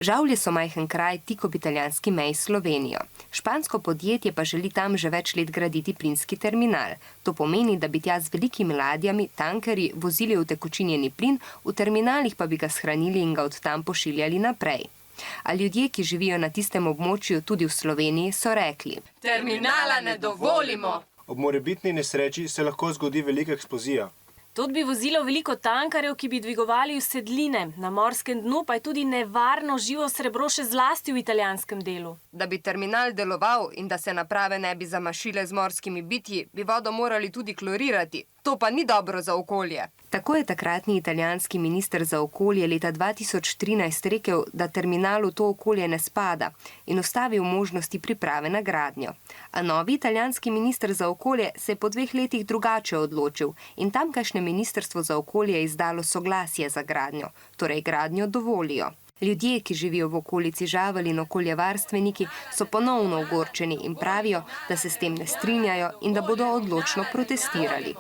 Žavlje so majhen kraj tik ob italijanski meji s Slovenijo. Špansko podjetje pa želi tam že več let graditi plinski terminal. To pomeni, da bi tja z velikimi ladjami, tankerji, vozili utekočinjeni plin, v terminalih pa bi ga shranili in ga od tam pošiljali naprej. A ljudje, ki živijo na tistem območju tudi v Sloveniji, so rekli: Terminala ne dovolimo! Ob morebitni nesreči se lahko zgodi velika eksplozija. Tod bi vozilo veliko tankarjev, ki bi dvigovali usedline. Na morskem dnu pa je tudi nevarno živo srebro še zlasti v italijanskem delu. Da bi terminal deloval in da se naprave ne bi zamašile z morskimi bitji, bi vodo morali tudi klorirati. To pa ni dobro za okolje. Tako je takratni italijanski minister za okolje leta 2013 rekel, da terminal v to okolje ne spada in ustavil možnosti priprave na gradnjo. A novi italijanski minister za okolje se je po 2 letih drugače odločil in tamkajšnje ministrstvo za okolje je izdalo soglasje za gradnjo, torej gradnjo dovolijo. Ljudje, ki živijo v okolici Žavelj in okoljevarstveniki, so ponovno ogorčeni in pravijo, da se s tem ne strinjajo in da bodo odločno protestirali.